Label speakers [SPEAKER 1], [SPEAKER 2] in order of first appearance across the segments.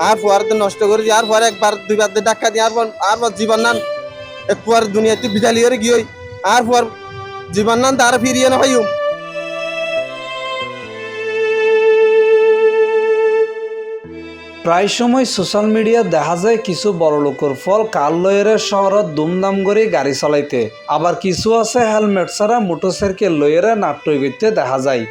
[SPEAKER 1] আর Führer নষ্ট করে আর পরে একবার দুইবার ডাক্কা দিয়ে আর জীবন নান এক ফুয়ার দুনিয়াতে বিদালি করে গিয়ে আর ফুয়ার জীবন নান তার ফিরিয়ে না হইম।
[SPEAKER 2] প্রায় সময় সোশ্যাল মিডিয়া দেখা যায় কিছু বড় লোকের ফল কার লয়ের শহরত দুমদাম করে গাড়ি চালাইতে, আবার কিছু আছে হেলমেট ছাড়া মোটরসাইকেল লয়ের নাট্য করতে দেখা যায়।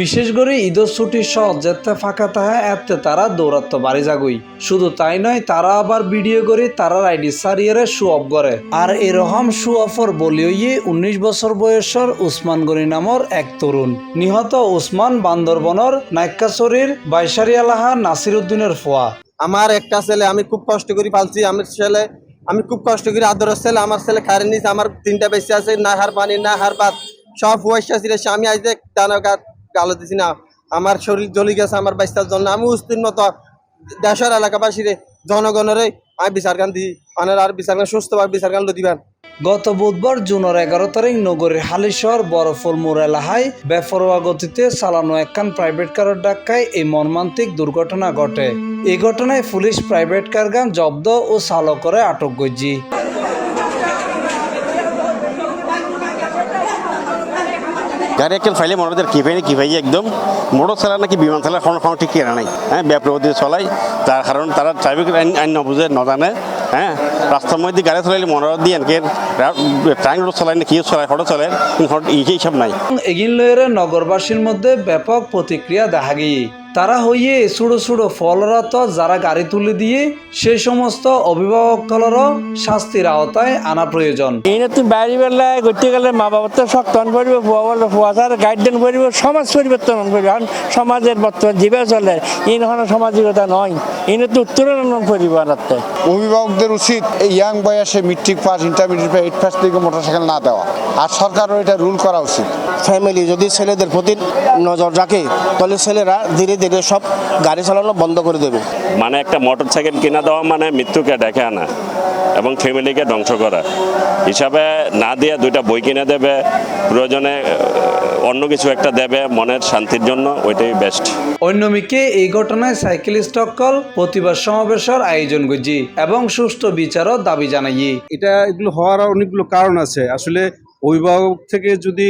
[SPEAKER 2] বিশেষ করে ঈদের ছুটির সহ যেতে ফাঁকা থাকে এতে তারা দৌড়াতে বাড়ি যাগই। শুধু তাই নয়, তারা আবার ভিডিও করে তারা আইডি সারিয়ে শো অফ করে। আর এরকম শো অফর বলিয়ে 19 বছর বয়সের উসমান গনি নামর এক তরুণ। নিহত উসমান বান্দরবনের নাইক্কাছড়ির বাইশারি এলাহা নাসির উদ্দিনের ফোয়া।
[SPEAKER 1] আমার একটা ছেলে আমি খুব কষ্ট করে পালছি, আমার ছেলে আমি খুব কষ্ট করে আদরের ছেলে, আমার ছেলে খারের নিচে আমার 3টা বেশি আছে, না হার পানি না হার ভাত সব পয়সা ছিল। আমি আজ টানা গালো দিছি না, আমার শরীর জ্বলি গেছে আমার বাচ্চার জন্য। আমি উস্তির মতো দেশের এলাকাবাসীর জনগণের আমি বিচার গান দিই, আর বিচার গান সুস্থভাবে বিচার গান দিবেন।
[SPEAKER 2] গত বুধবার জুনের 11 তারিখ নগরীর হালিশহর বরফুল মোড় এলাকায় বেপরোয়া গতিতে চালানো একখান প্রাইভেট কারের ধাক্কায় এই মর্মান্তিক দুর্ঘটনা ঘটে। এই ঘটনায় পুলিশ প্রাইভেট কার গান জব্দ ও চালকরে আটক করছে।
[SPEAKER 3] গাড়ি একটা ফাইলে মনে কি ভাই একদম মোটর চালা নাকি বিমান চালা কোনো ঠিক কেনা নাই। হ্যাঁ ব্যাপরদি চলাই, তার কারণ তারা ট্রাফিক আইন নবুঝে নজানে। হ্যাঁ রাস্তার মধ্যে গাড়ি চলাইলে মনে দিয়ে এনকে ট্রাইন রোড চলাই না কি চলায় ফটো চলে এইসব নাই।
[SPEAKER 2] এগিন লয়ের নগরবাসীর মধ্যে ব্যাপক প্রতিক্রিয়া দেখা গিয়ে তারা হইয়ে ছোট ছোট ফলরত যারা গাড়ি তুলে দিয়ে সেই সমস্ত অভিভাবকগুলোরও শাস্তির আওতায় আনা প্রয়োজন।
[SPEAKER 4] এই নতুন বাইরে বেলায় ঘুরতে গেলে মা বাবার তো শক্তন করবে, ফুয়াশার গাইডেন করবে, সমাজ পরিবর্তন করবে। কারণ সমাজের বর্তমান জীবে চলে এই ধরনের সামাজিকতা নয়, এই নতুন উত্তরণ পরিবার।
[SPEAKER 5] অভিভাবকদের উচিত এই ইয়াং বয়সে matric pass, intermediate pass, 8 pass থেকে মোটরসাইকেল না দেওয়া, আর সরকারও এটা রুল করা উচিত।
[SPEAKER 6] ফ্যামিলি যদি ছেলেদের প্রতি নজর রাখে তাহলে ছেলেরা ধীরে ধীরে সব গাড়ি চালানো বন্ধ করে দেবে।
[SPEAKER 7] মানে একটা মোটরসাইকেল কিনা দেওয়া মানে মৃত্যুকে ডেকে আনা এবং ফ্যামিলিকে ধ্বংস করা হিসাবে না দিয়ে 2টা বই কিনে দেবে, প্রয়োজনে অন্য কিছু একটা দেবে মনের শান্তির জন্য, ওইটাই বেস্ট।
[SPEAKER 2] অন্যদিকে এই ঘটনায় সাইকেলিস্ট সকল প্রতিবাদ সমাবেশের আয়োজন করছি এবং সুষ্ঠু বিচারও দাবি জানাই।
[SPEAKER 8] এগুলো হওয়ার অনেকগুলো কারণ আছে। আসলে অভিভাবক থেকে যদি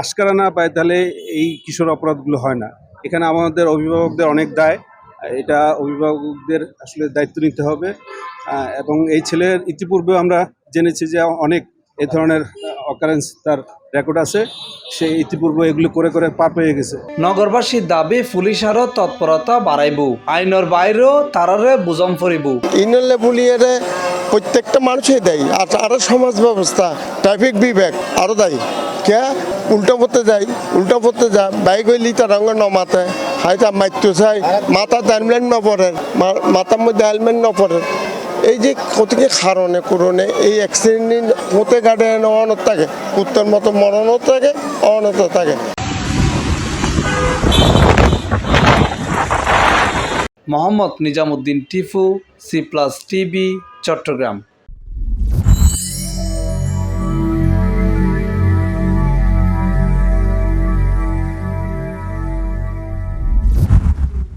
[SPEAKER 8] আশকারা না পায় তাহলে এই কিশোর অপরাধগুলো হয় না। এখানে আমাদের অভিভাবকদের অনেক দায়, এটা অভিভাবকদের আসলে দায়িত্ব নিতে হবে। এবং এই ছেলের ইতিপূর্বে আমরা জেনেছি যে অনেক এই ধরনের অকারেন্স তার রেকর্ড আছে, সে ইতিপূর্বে এগুলো করে করে পার পেয়ে গেছে।
[SPEAKER 2] নগরবাসীর দাবি পুলিশ আরও তৎপরতা বাড়াইব, আইনের বাইরেও তারারে বুঝম ফরিব।
[SPEAKER 5] ইনলে বলিয়ে প্রত্যেকটা মানুষই দেয়, আর আরো সমাজ ব্যবস্থা ট্রাফিক বিভাগ আরো দেয়। কে উল্টা পড়তে যায় বাইক হইলি তার রঙ নমাতে হয়তো মারতে চাই, মাথাতে হেলমেট ন পরে, মাথার মধ্যে হেলমেট ন পরে। এই যে কতকে কারণে করণে এই অ্যাক্সিডেন্ট হতে গাড়ি অনত থাকে, কুত্তার মতো মরণও থাকে, অনত থাকে।
[SPEAKER 2] Mohammad Nizamuddin Tifu, C+ TV, Chittagong.